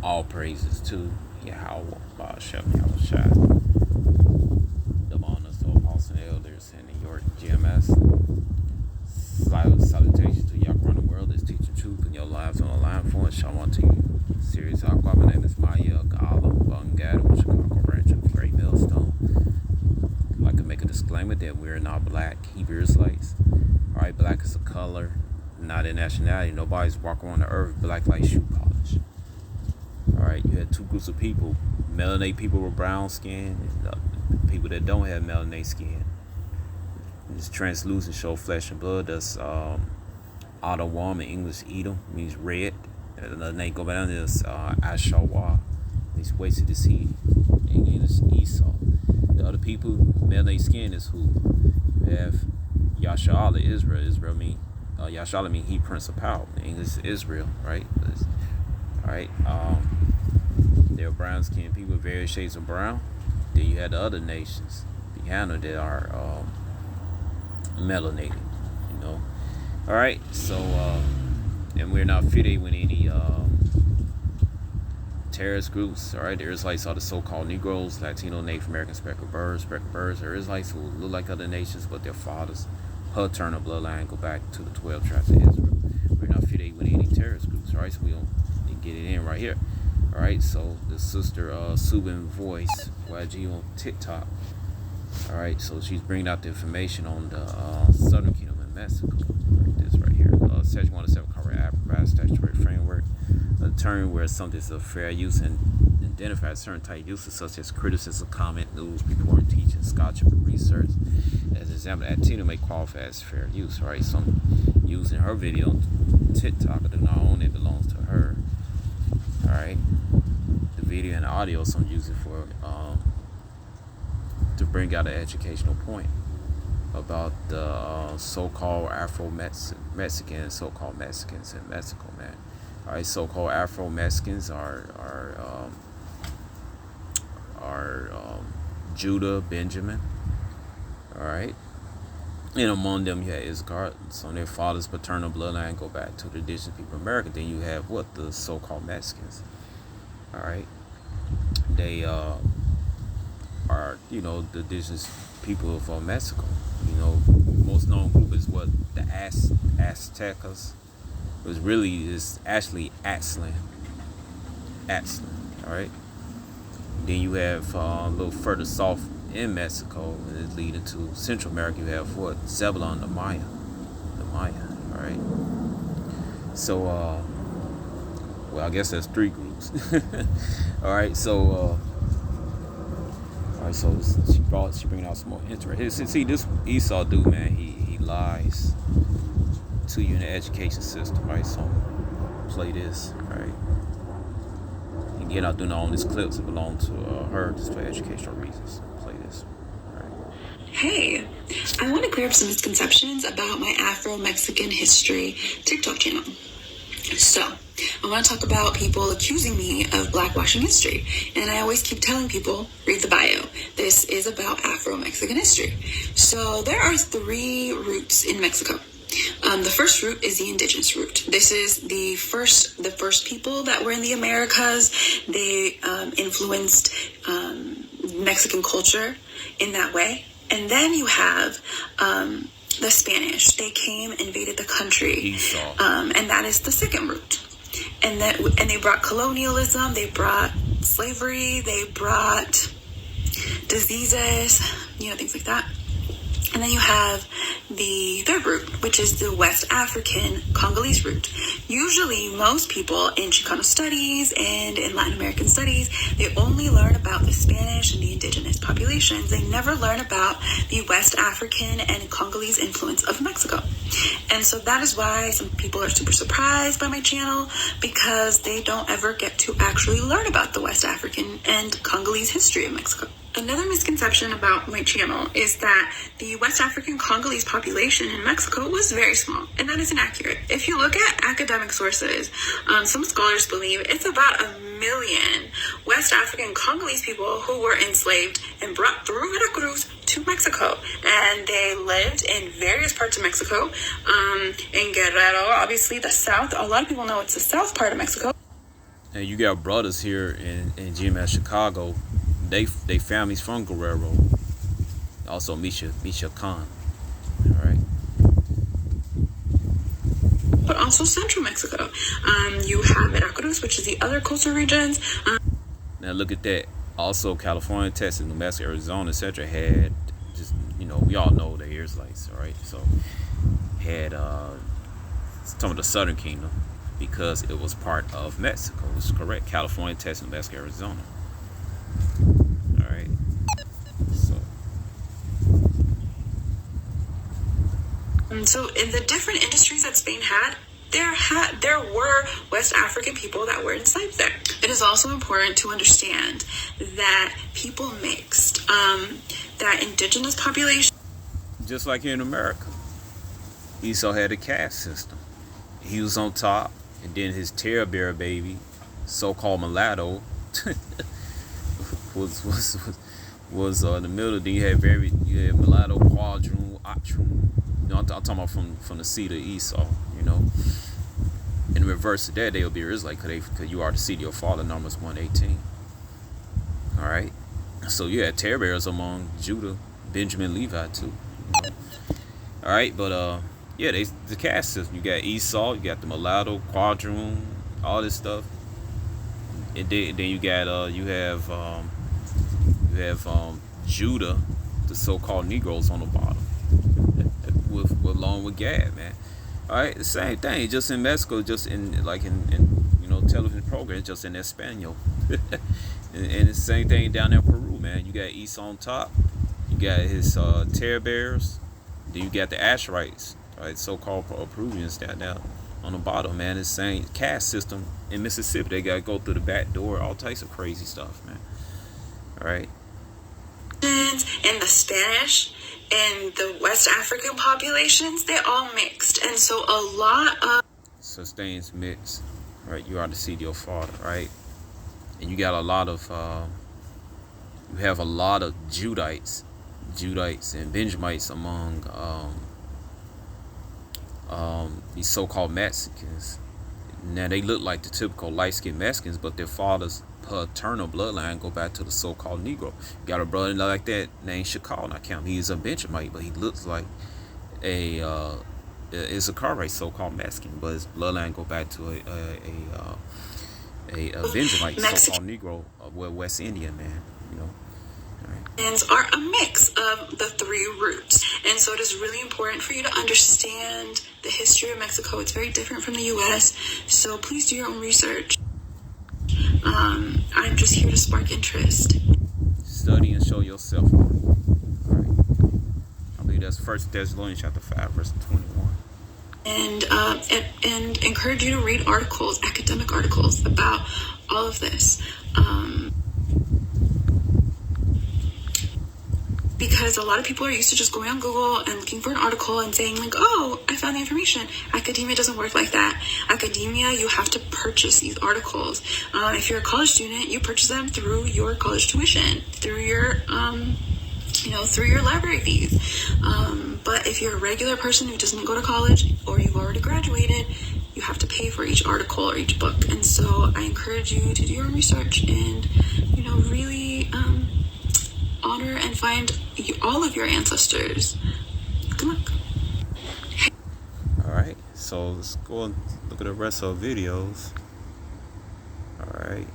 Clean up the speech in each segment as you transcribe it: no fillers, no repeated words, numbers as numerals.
All praises to Yahweh, Shem Yahushai, the honors to Apostle and elders in New York GMS. Salutations to y'all around the world that's teaching truth in your lives on the line for it. Shalom to you. Serious Aqua. My name is Maya Gala Bungad, Chicago branch of Great Millstone. I'd like to make a disclaimer that we're not black Hebrew Israelites. Alright, black is a color, not a nationality. Nobody's walking on the earth black like shoe polish. Alright, you had two groups of people. Melanated people with brown skin and people that don't have melanated skin. It's translucent, show flesh and blood. That's Adawam in English, Edom, means red. Another name go down is Ashawa, means wasted the seed. In English, Esau. The other people, melanated skin is who? You have Yashala, Israel. Israel mean Yashala mean he principal. In English, Israel, right? Alright, they're brown skinned people with various shades of brown. Then you had the other nations behind them that are melanated, you know. Alright, so and we're not affiliated with any terrorist groups. Alright, the Israelites are the so-called Negroes, Latino, Native American, speckled birds. Are Israelites who look like other nations, but their fathers' paternal bloodline go back to the 12 tribes of Israel. We're not affiliated with any terrorist groups. Alright, so we don't get it in right here. Alright, so the sister Subin Voice YG on TikTok. Alright, so she's bringing out the information on the Southern Kingdom in Mexico. Right, this right here. Section 107 cover Africa statutory framework. A term where something is of fair use and identifies certain type uses such as criticism, comment, news, reporting, teaching, scholarship, and research. As an example, Atina may qualify as fair use. Right, so I'm using her video on TikTok. I do not own it, belongs to her. Alright, the video and the audio, so I'm using for to bring out an educational point about the so-called Afro-Mexicans, so-called Mexicans in Mexico, man. Alright, so-called Afro-Mexicans are Judah, Benjamin. Alright, and among them you have Iscariot. So their father's paternal bloodline go back to the indigenous people of America. Then you have what? The so-called Mexicans. Alright, they are, you know, the indigenous people of Mexico. You know, most known group is what? The Aztecas. It was really, is actually Aztlan. Alright, then you have a little further south in Mexico, and it's leading to Central America. You have what? Zebulon, the Maya. Alright, so well, I guess there's three groups. Alright, so so she bringing out some more interest. See, this Esau dude, man, he lies to you in the education system, right? So play this, right? And again, I do not own these clips. It belong to her just for educational reasons. Play this, right? Hey, I want to clear up some misconceptions about my Afro-Mexican history TikTok channel. So, I want to talk about people accusing me of blackwashing history. And I always keep telling people, read the bio. This is about Afro-Mexican history. So, there are three roots in Mexico. The first root is the indigenous root. This is the first people that were in the Americas. They influenced Mexican culture in that way. And then you have the Spanish. They came, invaded the country, and that is the second root. And they brought colonialism, they brought slavery, they brought diseases, things like that. And then you have the third root, which is the West African Congolese root. Usually, most people in Chicano studies and in Latin American studies, they only learn about the Spanish and the indigenous populations. They never learn about the West African and Congolese influence of Mexico. And so that is why some people are super surprised by my channel, because they don't ever get to actually learn about the West African and Congolese history of Mexico. Another misconception about my channel is that the West African Congolese population in Mexico was very small, and that is inaccurate. If you look at academic sources, some scholars believe it's about 1 million West African Congolese people who were enslaved and brought through Veracruz to Mexico, and they lived in various parts of Mexico. In Guerrero, obviously the south, a lot of people know it's the south part of Mexico. And you got brothers here in GMS Chicago. They families from Guerrero. Also Misha Khan. All right. But also central Mexico. You have Veracruz, which is the other coastal regions. Now look at that. Also, California, Texas, New Mexico, Arizona, etc. had just, we all know the Israelites, all right? So had some of the Southern Kingdom because it was part of Mexico. It's correct. California, Texas, New Mexico, Arizona. All right. So in the different industries that Spain had, there were West African people that were enslaved there. It is also important to understand that people mixed, that indigenous population. Just like here in America, Esau had a caste system. He was on top, and then his terror bearer baby, so-called mulatto, was in the middle. Then you had mulatto, quadroon, octroon. I'm talking about from the seed of Esau, In reverse of that, they'll be Israelite because you are the seed of your father, Numbers 1:18. All right? So you had terror bearers among Judah, Benjamin, Levi, too. All right? But, the caste system. You got Esau, you got the mulatto, quadroon, all this stuff. And then you got, you have Judah, the so-called Negroes on the bottom. Along with Gad, man. All right, the same thing, just in Mexico, just in television programs, just in Espanol. and the same thing down there in Peru, man. You got Esau on top, you got his terror bearers, then you got the Asherites, right? So-called Peruvians down there on the bottom, man. It's the same caste system in Mississippi. They gotta go through the back door, all types of crazy stuff, man. All right. And the Spanish and the West African populations, they're all mixed. And so a lot of sustains mix, right? You are the seed of your father, right? And you got a lot of you have a lot of Judites and Benjamites among these so-called Mexicans. Now they look like the typical light-skinned Mexicans, but their father's paternal bloodline go back to the so-called Negro. You got a brother like that named Shakal, not count. He is a Benjamite, but he looks like a Issacharite, so-called Mexican, but his bloodline go back to a Benjamite, so-called Negro, West Indian man. Right. Are a mix of the three roots, and so it is really important for you to understand the history of Mexico. It's very different from the U.S., so please do your own research. I'm just here to spark interest. Study and show yourself. All right. I believe that's 1 Thessalonians chapter 5, verse 21. And encourage you to read articles, academic articles about all of this. Because a lot of people are used to just going on Google and looking for an article and saying like, oh, I found the information. Academia doesn't work like that. Academia, you have to purchase these articles. If you're a college student, you purchase them through your college tuition, through your, through your library fees. But if you're a regular person who doesn't go to college or you've already graduated, you have to pay for each article or each book. And so I encourage you to do your own research and, really honor and find all of your ancestors. Good luck. All right, so let's go and look at the rest of the videos. All right,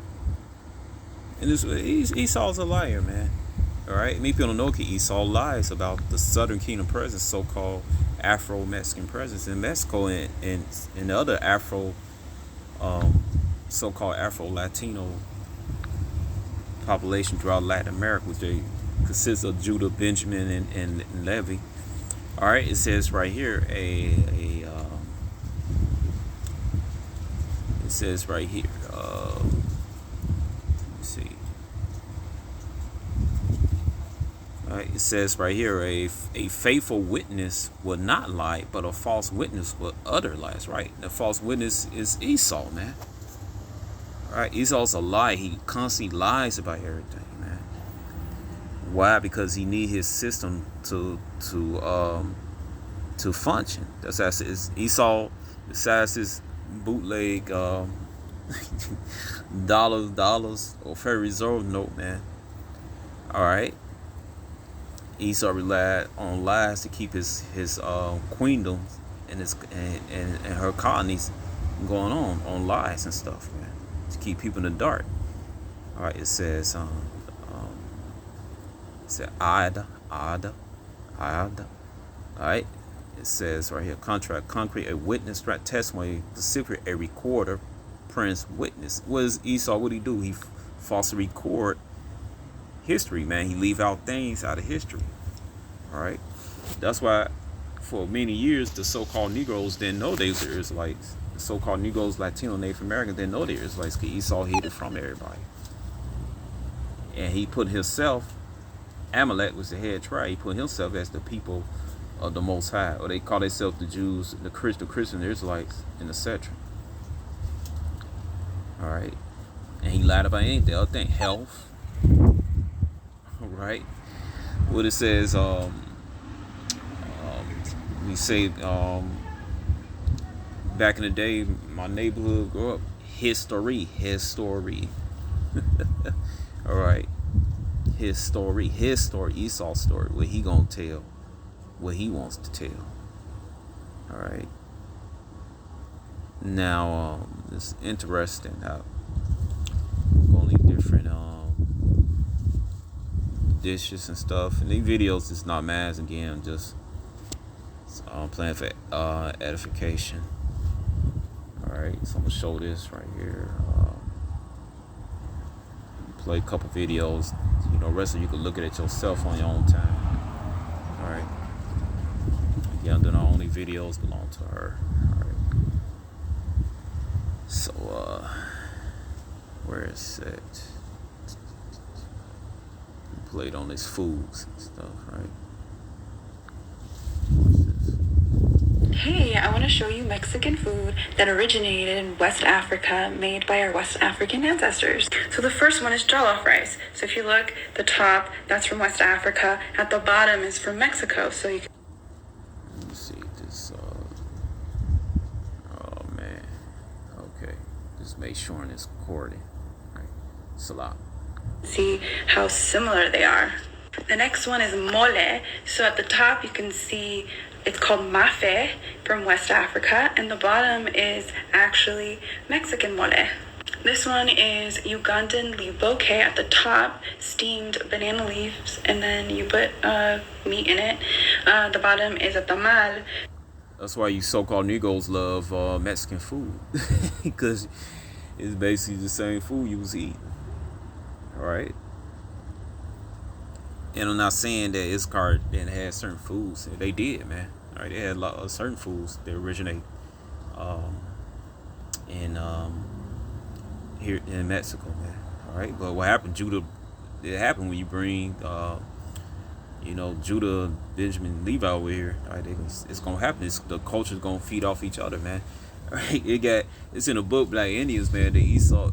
and Esau's a liar, man. All right, many people don't know Esau lies about the Southern Kingdom presence, so-called Afro-Mexican presence in Mexico and the other so-called Afro-Latino population throughout Latin America, which they consists of Judah, Benjamin, and Levi. All right, it says right here it says right here. Let's see. All right, it says right here a faithful witness will not lie, but a false witness will utter lies. Right, the false witness is Esau, man. All right, Esau's a lie. He constantly lies about everything. Why? Because he need his system to function. That's Esau. Besides his bootleg dollars, or Federal Reserve note, man. All right. Esau relied on lies to keep his queendom and and her colonies going on lies and stuff, man, to keep people in the dark. All right. It says it said Ada. All right. It says right here, contract, concrete, a witness, right, testimony, specifically a recorder, prince, witness. What is Esau? What do? He falsely record history, man. He leave out things out of history. All right. That's why for many years the so-called Negroes didn't know they were Israelites. The so-called Negroes, Latino, Native Americans didn't know they were Israelites because Esau hid it from everybody. And he put himself, Amalek was the head tribe, he put himself as the people of the Most High, or they call themselves the Jews, the Christian Israelites, and etc. All right, and he lied about anything. The other thing, health. All right, what it says. We say back in the day, my neighborhood grew up. History. All right, his story, Esau's story. What he gonna tell? What he wants to tell. All right. Now, it's interesting how only different dishes and stuff. And these videos is not mass again. I'm just playing for edification. All right. So I'm gonna show this right here. Play a couple videos. You know, rest of you can look at it yourself on your own time. All right. Again, then our only videos belong to her. All right. So, where is it? Played on these foods and stuff, right? Hey, I want to show you Mexican food that originated in West Africa, made by our West African ancestors. So the first one is jollof rice. So if you look, the top, that's from West Africa. At the bottom is from Mexico. So you can... Let me see this. Oh man. Okay. Just make sure it's recording. All right. Salat. See how similar they are. The next one is mole. So at the top you can see it's called mafe from West Africa, and the bottom is actually Mexican mole. This one is Ugandan liboke at the top, steamed banana leaves, and then you put meat in it. The bottom is a tamal. That's why you so-called Negroes love Mexican food, because it's basically the same food you was eating. All right. And I'm not saying that Iscard didn't have certain foods. They did, man. All right, they had a lot of certain foods that originate in here in Mexico, man. All right, but what happened, Judah? It happened when you bring, Judah, Benjamin, Levi over here. All right, it's gonna happen. The culture's gonna feed off each other, man. All right, it's in a book, Black Indians, man. The Esau,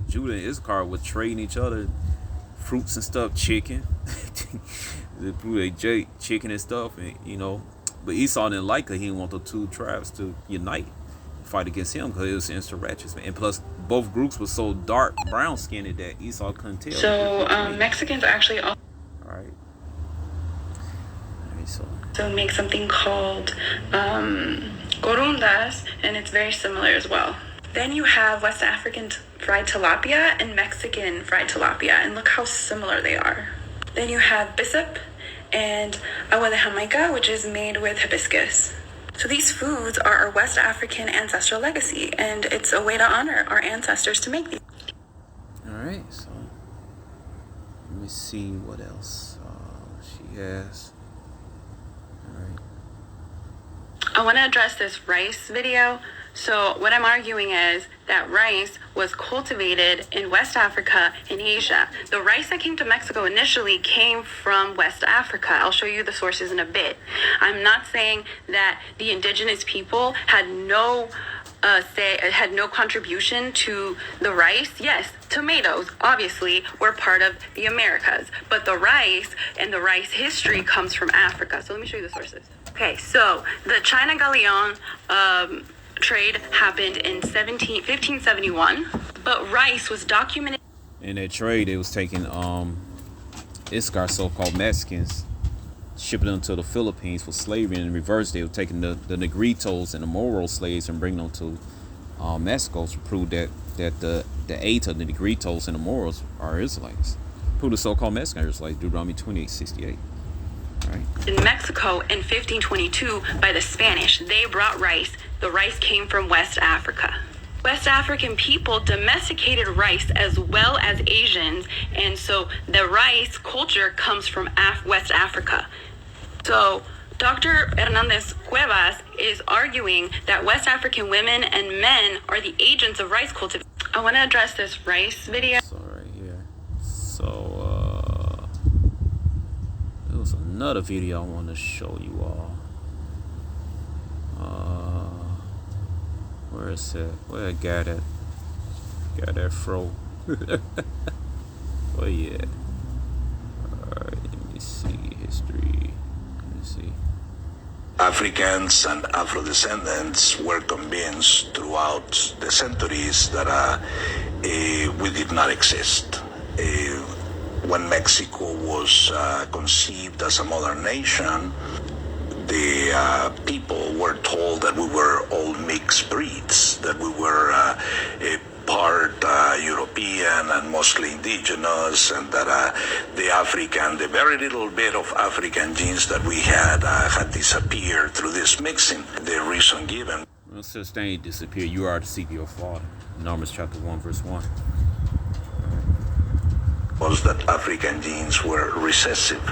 Judah and Issachar were trading each other fruits and stuff, chicken. They chicken and stuff, and but Esau didn't like it. He didn't want the two tribes to unite, fight against him, because it was insurrections, man. And plus, both groups were so dark, brown skinned that Esau couldn't tell. So Mexicans actually also so make something called corundas, and it's very similar as well. Then you have West African fried tilapia and Mexican fried tilapia, and look how similar they are. Then you have bisep and agua de Jamaica, which is made with hibiscus. So these foods are our West African ancestral legacy, and it's a way to honor our ancestors to make these. All right, so let me see what else she has. All right. I want to address this rice video. So what I'm arguing is that rice was cultivated in West Africa and Asia. The rice that came to Mexico initially came from West Africa. I'll show you the sources in a bit. I'm not saying that the indigenous people had no contribution to the rice. Yes, tomatoes obviously were part of the Americas, but the rice and the rice history comes from Africa. So let me show you the sources. Okay, so the China Galleon trade happened in 1571, but rice was documented. In that trade, they was taking Iscar, so-called Mexicans, shipping them to the Philippines for slavery, and in reverse, they were taking the Negritos and the Moro slaves and bringing them to Mexico to prove that the eight of the Negritos and the Moros are Israelites. Prove the so-called Mexican Israelites, Deuteronomy 28:68. Right. In Mexico in 1522 by the Spanish, they brought rice. The rice came from West Africa. West African people domesticated rice as well as Asians, and so the rice culture comes from West Africa. So Dr. Hernandez Cuevas is arguing that West African women and men are the agents of rice cultivation. I want to address this rice video. So right here. So there was another video I want to show you all. Where is it? Where I got it? Got that fro. Oh yeah. Alright, let me see history. Let me see. Africans and Afro-descendants were convinced throughout the centuries that we did not exist. When Mexico was conceived as a modern nation, the people were told that we were all mixed breeds, that we were part European and mostly indigenous, and that the very little bit of African genes that we had disappeared through this mixing. The reason given No such thing disappear. You are the seed of your father. Numbers chapter 1, verse 1. was that African genes were recessive.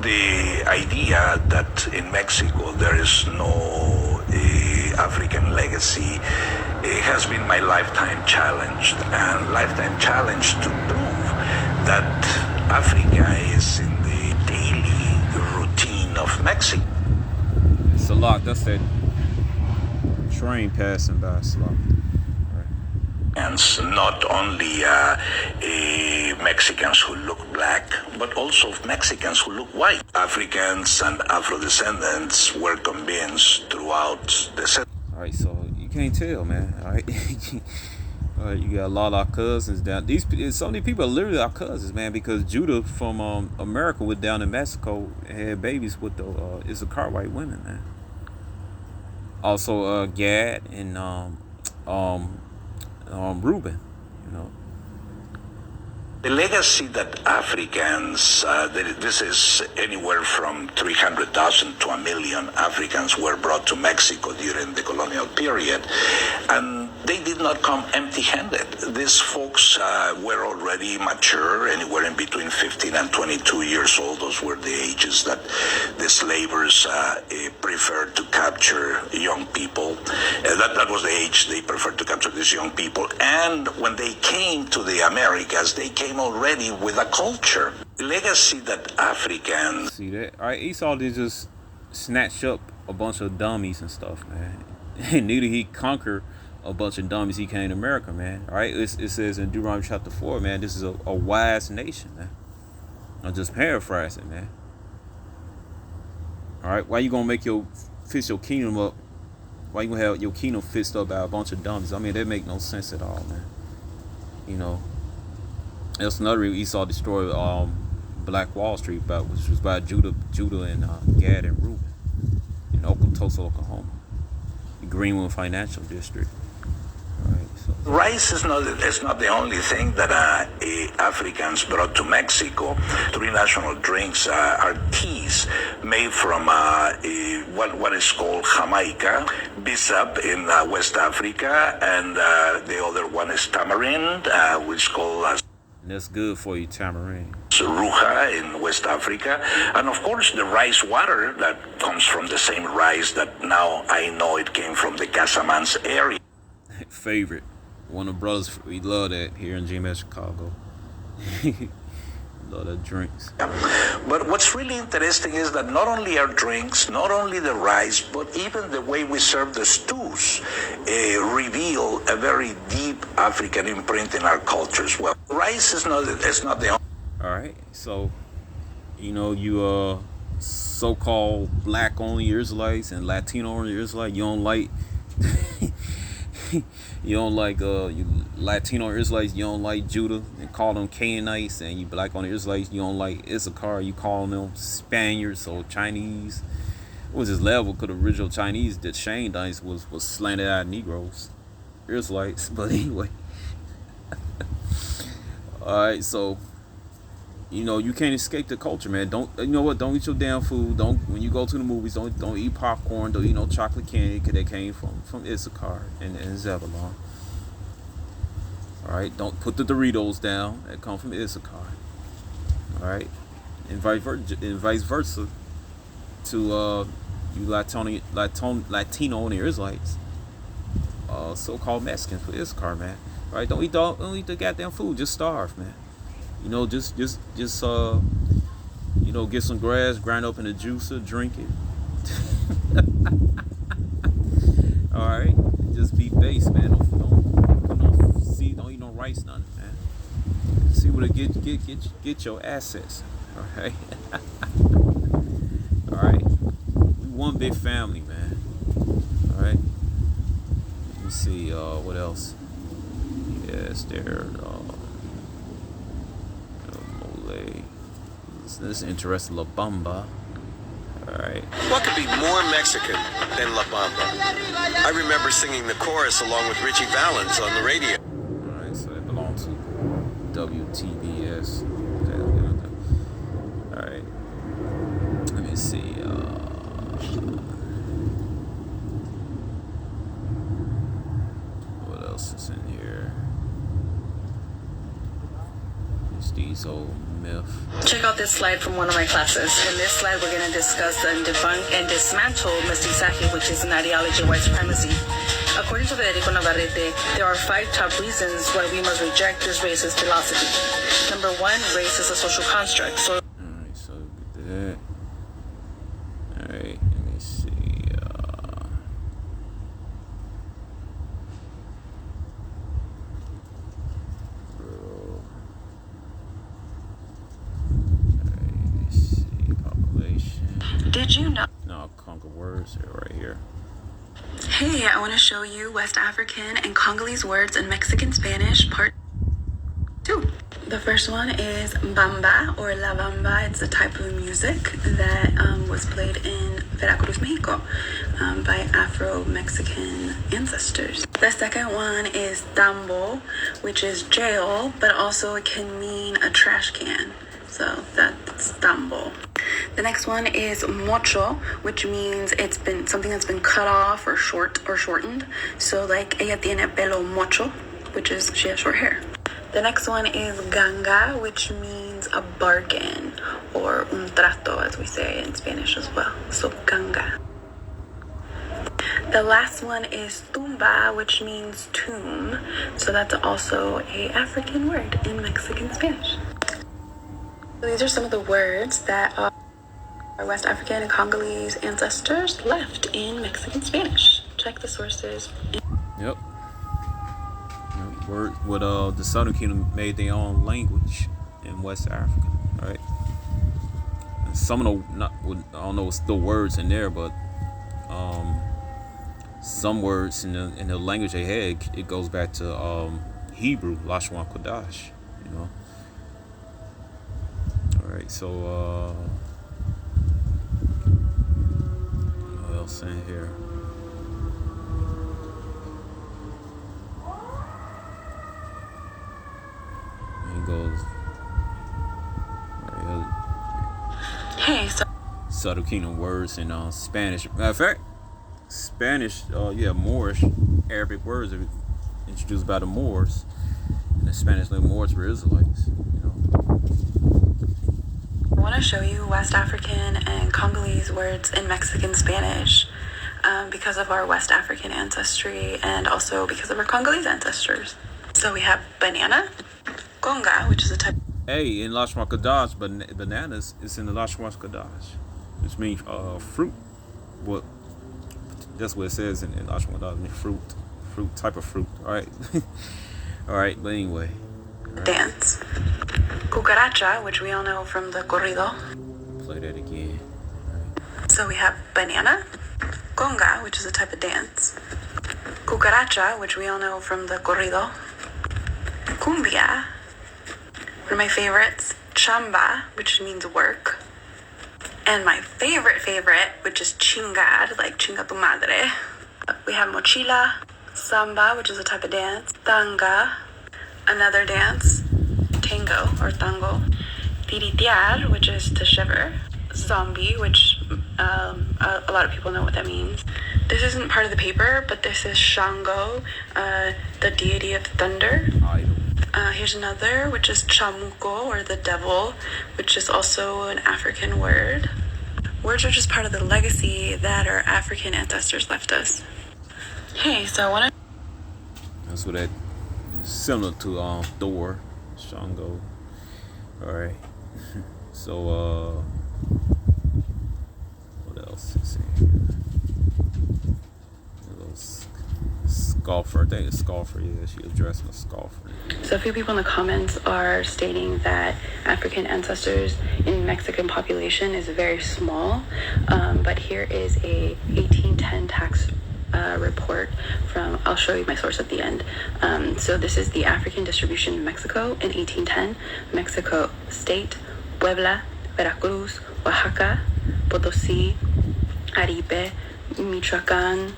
The idea that in Mexico there is no African legacy has been my lifetime challenge, and lifetime challenge to prove that Africa is in the daily routine of Mexico. It's a lot. That's that train passing by slow. And not only Mexicans who look black, but also Mexicans who look white. Africans and Afro-descendants were convinced throughout the Alright, so you can't tell, man. Alright. You got a lot of our cousins down. So many people are literally our cousins, man, because Judah from America went down to Mexico and had babies with the Issachar white women, man. Also Gad and Reuben, you know. The legacy that Africans, this is anywhere from 300,000 to 1 million Africans were brought to Mexico during the colonial period, and they did not come empty-handed. These folks were already mature, anywhere in between 15 and 22 years old. Those were the ages that the slavers preferred to capture young people. That was the age they preferred to capture these young people. And when they came to the Americas, they came already with a culture. The legacy that Africans... See that? All right, Esau did just snatch up a bunch of dummies and stuff, man. And neither he conquered a bunch of dummies, he came to America, man. All right, it says in Deuteronomy chapter 4, man, this is a wise nation, man. I'm just paraphrasing, man. All right, why you gonna make your kingdom up? Why you gonna have your kingdom fixed up by a bunch of dummies? I mean, that make no sense at all, man. You know, that's another reason Esau destroyed Black Wall Street, which was by Judah and Gad and Reuben in Tulsa, Oklahoma, the Greenwood Financial District. Rice is not the only thing that Africans brought to Mexico. Three national drinks are teas made from what is called Jamaica, Bissap in West Africa, and the other one is tamarind, which is called and that's good for you, tamarind. Ruja in West Africa, and of course the rice water that comes from the same rice that now I know it came from the Casamance area. Favorite. One of the brothers, we love that here in GMS Chicago. Love that drinks. But what's really interesting is that not only our drinks, not only the rice, but even the way we serve the stews reveal a very deep African imprint in our culture as well. Rice is not the only. All right, so you so-called black-only Israelites and Latino-only Israelites, you don't like You don't like you Latino Israelites, you don't like Judah and call them Canaanites, and you black on the Israelites, you don't like Issachar, you call them Spaniards or Chinese. It was this level because the original Chinese that Shane Dice was slanted out Negroes, Israelites. But anyway, all right, so you can't escape the culture, man. Don't Don't eat your damn food. Don't when you go to the movies. Don't eat popcorn. Don't eat no chocolate candy because they came from Issachar and Zebulon. All right, don't put the Doritos down that come from Issachar. All right, and vice versa to you Latino and Israelites, so-called Mexicans for Issachar, man. All right, don't eat the goddamn food. Just starve, man. Just get some grass, grind up in a juicer, drink it. All right, just be base, man. Don't eat no rice, nothing, man. See what it get your assets. All right, all right. We one big family, man. All right. Let me see. What else? Yes, there. This is interesting. La Bamba. Alright. What could be more Mexican than La Bamba? I remember singing the chorus along with Richie Valens on the radio. Alright, so it belongs to WTBS. Alright. Let me see. What else is in here? These old myth. Check out this slide from one of my classes. In this slide, we're going to discuss and debunk and dismantle mestizaje, which is an ideology of white supremacy. According to Federico Navarrete, there are 5 top reasons why we must reject this racist philosophy. Number 1, race is a social construct. So alright, so get that. Alright, let me see. did you know? No, conquer words here, right here. Hey, I want to show you West African and Congolese words in Mexican Spanish, part 2. The first one is bamba or la bamba. It's a type of music that was played in Veracruz, Mexico by Afro-Mexican ancestors. The second one is tambo, which is jail, but also it can mean a trash can. So that's tambo. The next one is mocho, which means it's been something that's been cut off or shortened. So like ella tiene pelo mocho, which is she has short hair. The next one is ganga, which means a bargain or un trato, as we say in Spanish as well. So ganga. The last one is tumba, which means tomb. So that's also a African word in Mexican Spanish. So these are some of the words that our West African and Congolese ancestors left in Mexican Spanish. Check the sources. Yep. Word with the Southern Kingdom made their own language in West Africa, right? And some of the I don't know, the words in there, but some words in the language they had, it goes back to Hebrew, Lashon Kodash, All right, so what else in here? Goes Hey, so Southern Kingdom words in Spanish. Matter of fact, Spanish, Moorish, Arabic words are introduced by the Moors. And the Spanish language Moors were Israelites. I want to show you West African and Congolese words in Mexican Spanish because of our West African ancestry and also because of our Congolese ancestors. So we have banana, conga, which is a type. Hey, in Lashon Kodash, bananas is in the Lashon Kodash, which means fruit. What? That's what it says in Lashon Kodash. Fruit type of fruit. All right, all right. But anyway, right. Dance. Cucaracha, which we all know from the corrido. Play that again. Right. So we have banana, conga, which is a type of dance, Cucaracha, which we all know from the corrido. Cumbia, one of my favorites. Chamba, which means work. And my favorite, which is chingar, like chinga tu madre. We have mochila, samba, which is a type of dance, tanga, another dance, tango or tango, tiritear, which is to shiver, zombie, which a lot of people know what that means. This isn't part of the paper, but this is Shango, the deity of thunder. Here's another, which is chamuco, or the devil, which is also an African word. Words are just part of the legacy that our African ancestors left us. Hey, so I want to... That's what that is similar to Thor, Shango. Alright. So, what else is here? Scoffer, I think it's scoffer, yeah, she was dressed in a scoffer. So a few people in the comments are stating that African ancestors in Mexican population is very small, but here is a 1810 tax report from, I'll show you my source at the end. So this is the African distribution in Mexico in 1810. Mexico State, Puebla, Veracruz, Oaxaca, Potosí, Aripe, Michoacán,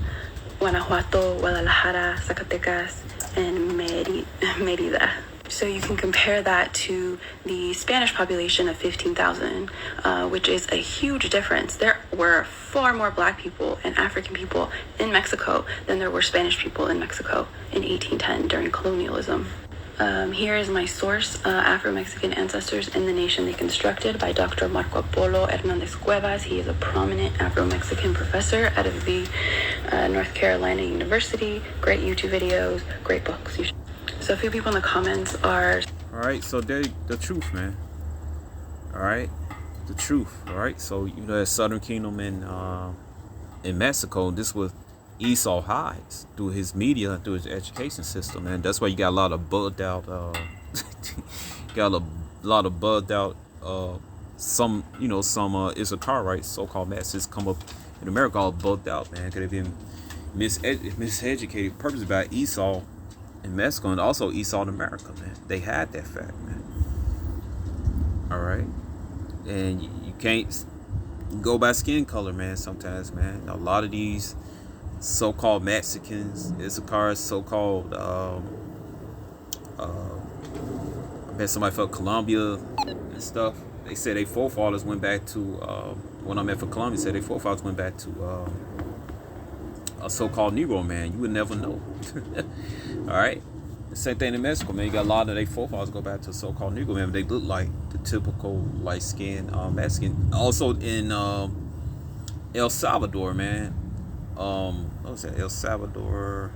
Guanajuato, Guadalajara, Zacatecas, and Mérida. So you can compare that to the Spanish population of 15,000, which is a huge difference. There were far more black people and African people in Mexico than there were Spanish people in Mexico in 1810 during colonialism. Here is my source, Afro-Mexican Ancestors in the Nation They Constructed by Dr. Marco Polo Hernandez Cuevas. He is a prominent Afro-Mexican professor out of the North Carolina University. Great YouTube videos, great books. So a few people in the comments are... Alright, so the truth, man. Alright, the truth. Alright, so you know that Southern Kingdom in Mexico, this was Esau hides through his media, through his education system, man. That's why you got a lot of bugged out some Issacharites, so-called masses come up in America all bugged out, man. Could have been miseducated purpose about Esau in Mexico and also Esau in America, man. They had that fact, man. Alright, and you can't go by skin color, man. Sometimes, man, a lot of these so-called Mexicans, Issachar, so-called I met somebody from Colombia and stuff. They said their forefathers went back to when I met for Colombia, said their forefathers went back to a so-called Negro, man. You would never know. Alright, the same thing in Mexico, man. You got a lot of their forefathers go back to so-called Negro, man. They look like the typical light-skinned Mexican. Also in El Salvador, man. What was that? El Salvador.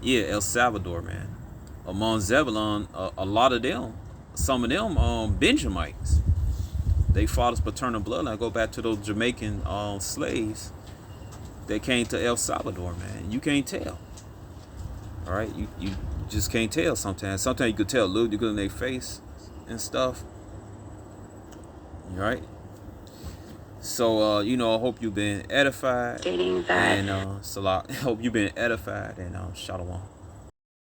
Yeah, El Salvador, man. Among Zebulon, a lot of them, some of them, Benjamites. They father's paternal bloodline go back to those Jamaican slaves that came to El Salvador, man. You can't tell. All right, you just can't tell sometimes. Sometimes you could tell a little bit in their face and stuff. All right. So, I hope you've been edified. Stating that. And, Salah, I hope you've been edified and, Shalom.